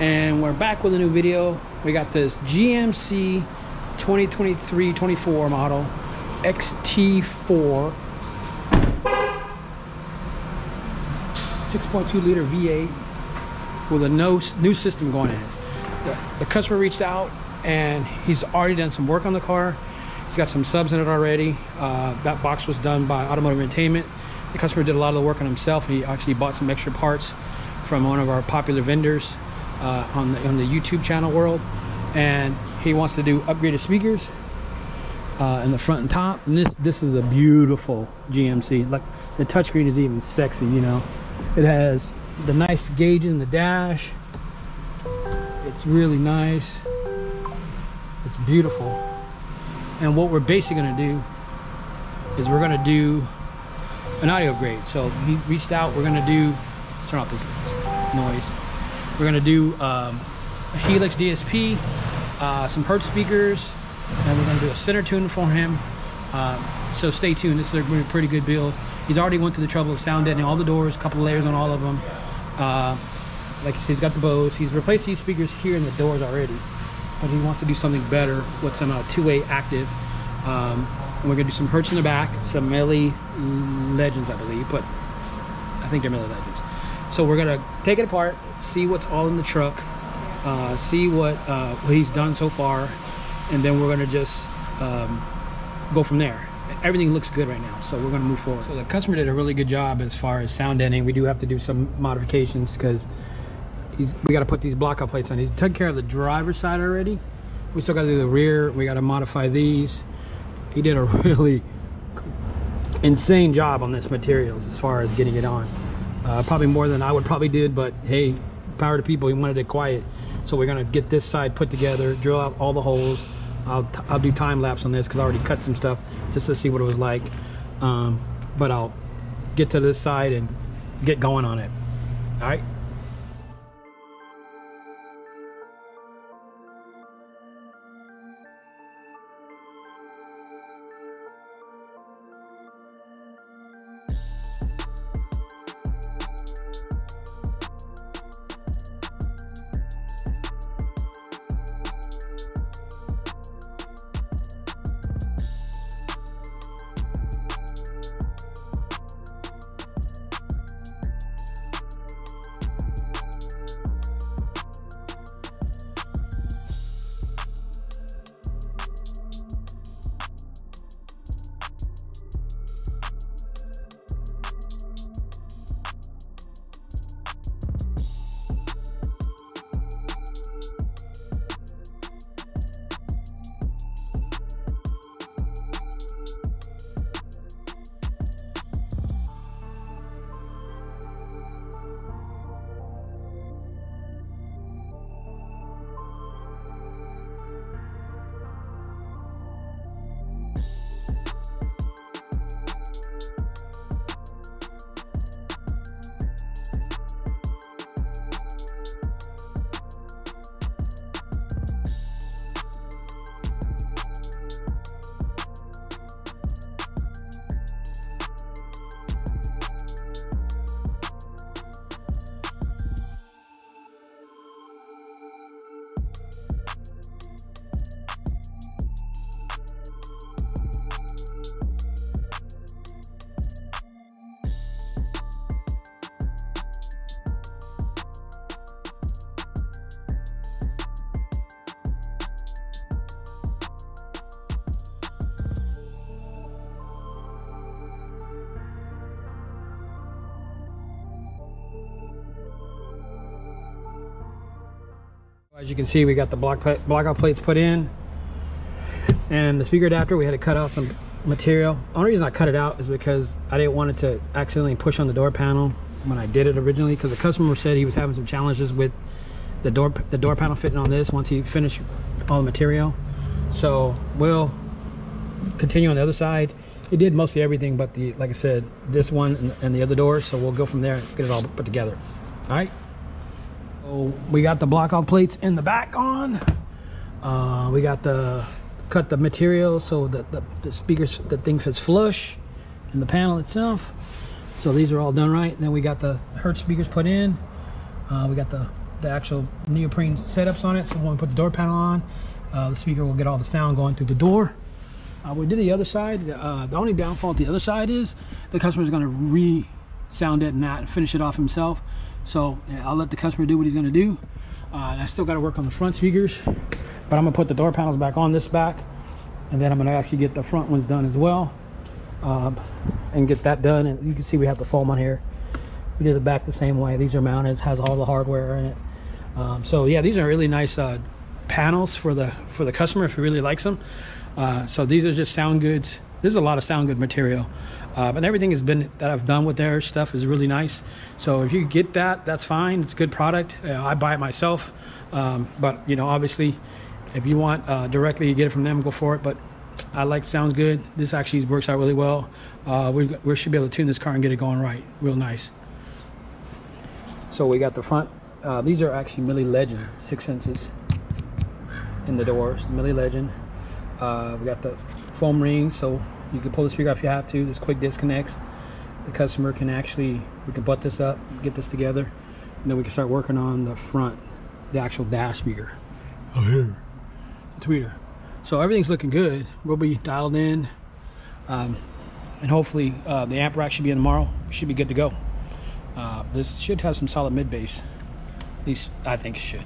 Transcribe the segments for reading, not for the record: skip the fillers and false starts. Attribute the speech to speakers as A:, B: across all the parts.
A: And we're back with a new video. We got this GMC 2023-24 model XT4 6.2 liter V8 with a new system going in. The customer reached out and he's already done some work on the car. He's got some subs in it already. That box was done by Automotive Entertainment. The customer did a lot of the work on himself. He actually bought some extra parts from one of our popular vendors on the YouTube channel world, and he wants to do upgraded speakers in the front and top. And this is a beautiful GMC. Like, the touchscreen is even sexy, you know. It has the nice gauge in the dash. It's really nice. It's beautiful. And what we're basically going to do is we're going to do an audio upgrade. So he reached out. We're going to do, let's turn off this noise. We're going to do a Helix DSP, some Hertz speakers, and we're going to do a center tune for him. So stay tuned. This is going to be a pretty good build. He's already went through the trouble of sound deadening all the doors, a couple of layers on all of them. Like I said, he's got the BOSE. He's replaced these speakers here in the doors already, but he wants to do something better with some two-way active. And we're going to do some Hertz in the back, some Melee Legends, I believe, but I think they're Melee Legends. So we're going to take it apart, see what's all in the truck, see what he's done so far, and then we're going to just go from there. Everything looks good right now, so we're going to move forward. So the customer did a really good job as far as sound deadening. We do have to do some modifications because we got to put these block-out plates on. He's taken care of the driver's side already. We still got to do the rear. We got to modify these. He did a really insane job on this materials as far as getting it on. Probably more than I would probably did, but hey, power to people. He wanted it quiet, so we're gonna get this side put together, drill out all the holes. I'll do time lapse on this because I already cut some stuff just to see what it was like. But I'll get to this side and get going on it. All right. As you can see, we got the blackout plates put in, and the speaker adapter, we had to cut out some material. The only reason I cut it out is because I didn't want it to accidentally push on the door panel when I did it originally, because the customer said he was having some challenges with the door panel fitting on this once he finished all the material. So we'll continue on the other side. It did mostly everything but the, like I said, this one and the other doors. So we'll go from there and get it all put together. All right. So we got the blackout plates in the back on. We got cut the material so that the speakers, the thing fits flush in the panel itself. So these are all done right. And then we got the Hertz speakers put in. We got the the actual neoprene setups on it, so when we put the door panel on, the speaker will get all the sound going through the door. We did the other side. The only downfall to the other side is the customer is going to re-sound it and finish it off himself. So yeah, I'll let the customer do what he's going to do. And I still got to work on the front speakers, but I'm going to put the door panels back on this back, and then I'm going to actually get the front ones done as well, and get that done. And you can see we have the foam on here. We did the back the same way. These are mounted, has all the hardware in it. So yeah, these are really nice panels for the customer if he really likes them. So these are just sound goods. There's a lot of sound good material, but everything has been that I've done with their stuff is really nice. So if you get that, that's fine. It's a good product. I buy it myself, but you know, obviously, if you want directly, you get it from them, go for it. But I like sounds good. This actually works out really well. We should be able to tune this car and get it going right, real nice. So we got the front. These are actually Millie Legend 6 inches in the doors. Millie Legend. We got the foam rings, so you can pull the speaker off if you have to. There's quick disconnects. The customer can actually, we can butt this up, get this together, and then we can start working on the front, the actual dash speaker. Oh, here, the tweeter. So everything's looking good. We'll be dialed in, and hopefully the amp rack should be in tomorrow. Should be good to go. This should have some solid mid bass. At least I think it should.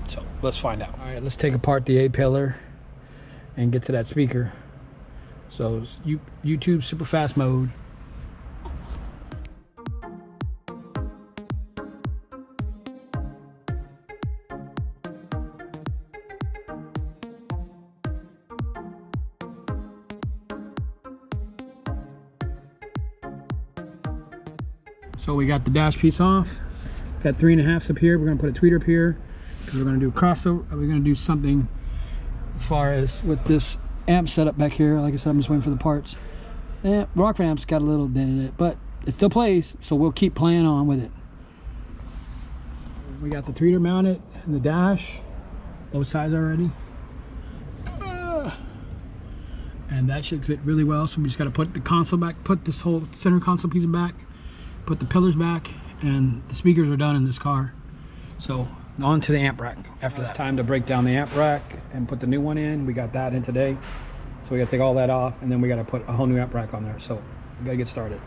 A: So let's find out. All right, let's take apart the A-pillar and get to that speaker. So it's YouTube super fast mode. So we got the dash piece off. Got 3.5s up here. We're gonna put a tweeter up here because we're gonna do a crossover. We're gonna do something as far as with this amp setup back here. Like I said, I'm just waiting for the parts. Yeah, Rockford amp's got a little dent in it, but it still plays, so we'll keep playing on with it. We got the tweeter mounted in the dash, both sides already. And that should fit really well, so we just gotta put the console back, put this whole center console piece back, put the pillars back, and the speakers are done in this car. So on to the amp rack. After it's time to break down the amp rack and put the new one in. We got that in today, so we got to take all that off, and then we got to put a whole new amp rack on there. So we got to get started.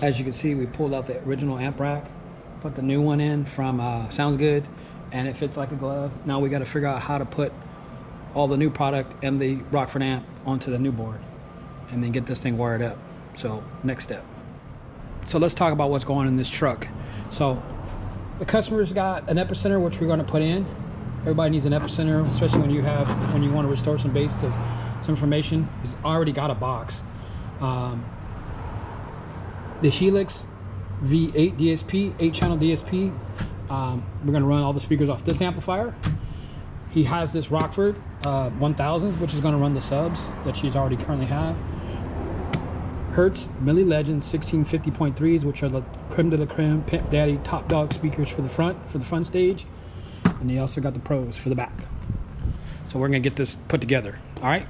A: As you can see, we pulled out the original amp rack, put the new one in from Sounds Good, and it fits like a glove. Now we got to figure out how to put all the new product and the Rockford amp onto the new board, and then get this thing wired up. So next step. So let's talk about what's going on in this truck. So the customer's got an Epicenter, which we're going to put in. Everybody needs an Epicenter, especially when you want to restore some bass to some information. He's already got a box. The Helix V8 DSP, 8-channel DSP. We're going to run all the speakers off this amplifier. He has this Rockford 1000, which is going to run the subs that she's already currently have. Hertz Millie Legend 1650.3s, which are the creme de la creme, Pimp Daddy, top dog speakers for the front stage. And he also got the pros for the back. So we're going to get this put together. All right.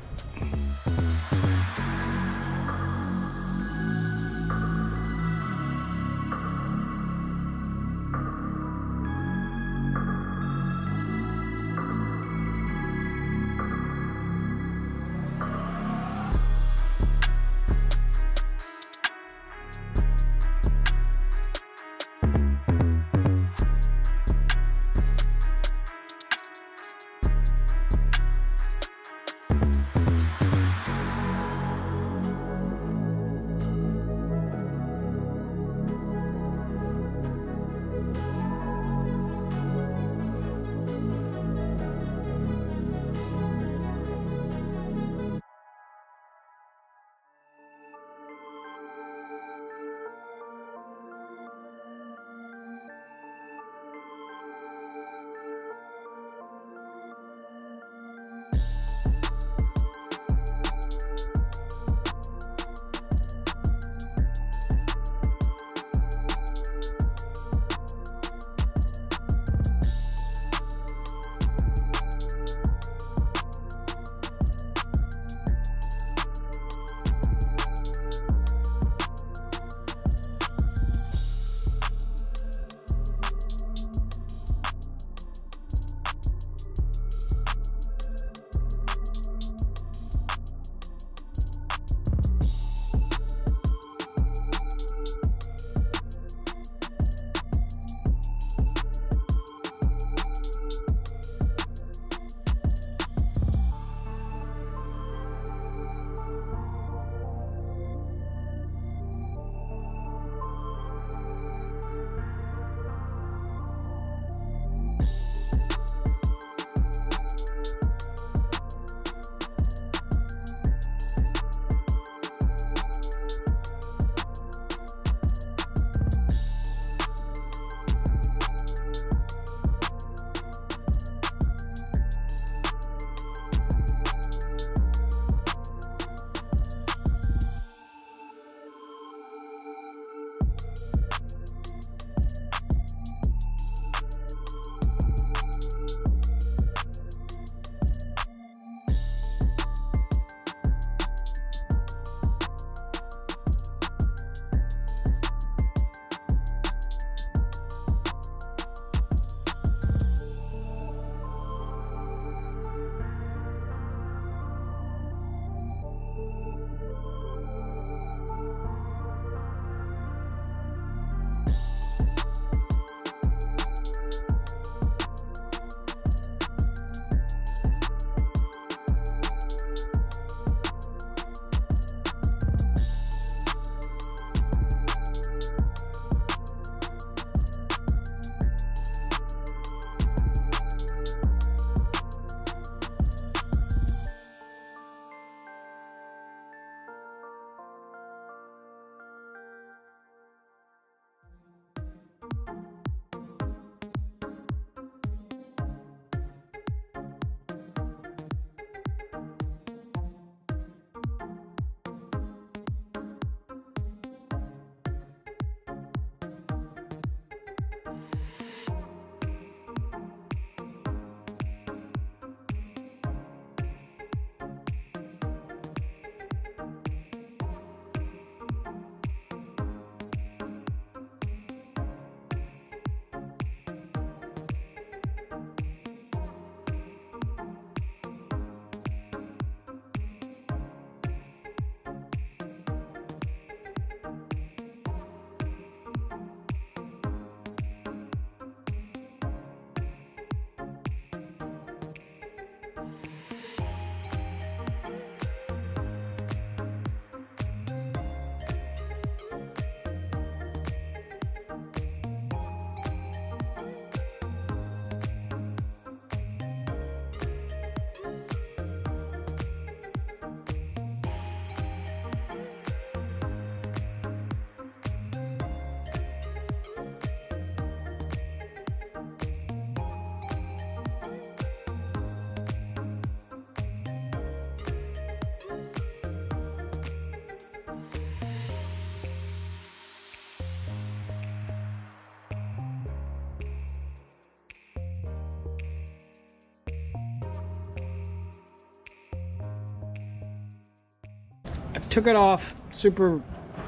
A: I took it off super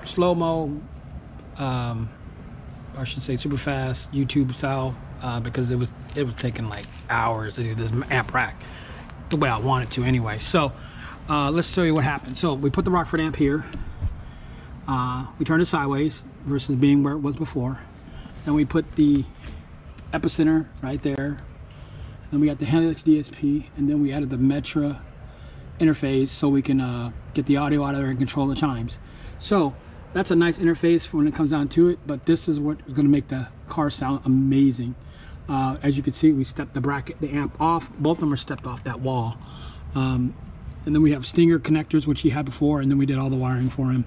A: slow-mo, I should say super fast, YouTube style, because it was taking like hours to do this amp rack the way I wanted to anyway. So let's show you what happened. So we put the Rockford amp here, we turned it sideways versus being where it was before. Then we put the Epicenter right there. Then we got the Helix DSP, and then we added the Metra interface so we can get the audio out of there and control the chimes. So that's a nice interface for when it comes down to it, but this is what is going to make the car sound amazing. As you can see, we stepped the amp off. Both of them are stepped off that wall. And then we have stinger connectors, which he had before, and then we did all the wiring for him.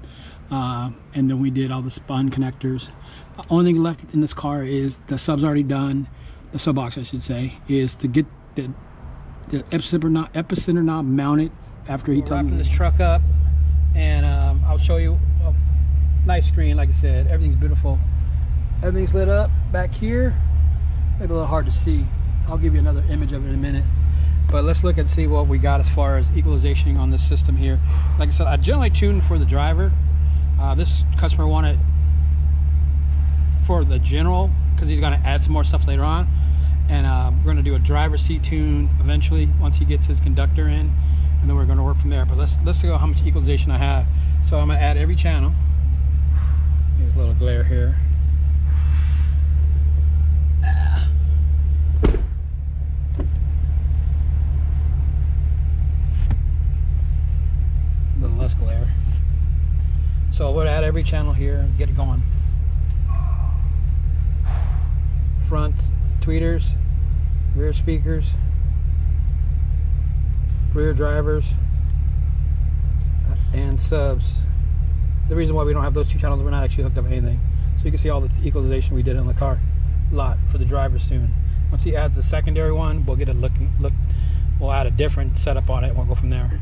A: And then we did all the spun connectors. The only thing left in this car is the sub's already done. The sub box, I should say, is to get the epicenter knob mounted after he told me. Wrapping this truck up, and I'll show you a nice screen. Like I said, everything's beautiful. Everything's lit up back here. Maybe a little hard to see. I'll give you another image of it in a minute. But let's look and see what we got as far as equalization on this system here. Like I said, I generally tune for the driver. This customer wanted for the general because he's going to add some more stuff later on. And we're going to do a driver seat tune eventually once he gets his conductor in, and then we're going to work from there. But let's see how much equalization I have. So I'm going to add every channel. There's a little glare here. A little less glare. So we'll add every channel here and get it going. Front tweeters, rear speakers, rear drivers, and subs. The reason why we don't have those two channels, we're not actually hooked up anything. So you can see all the equalization we did in the car lot for the driver soon. Once he adds the secondary one, we'll get a look. We'll add a different setup on it and we'll go from there.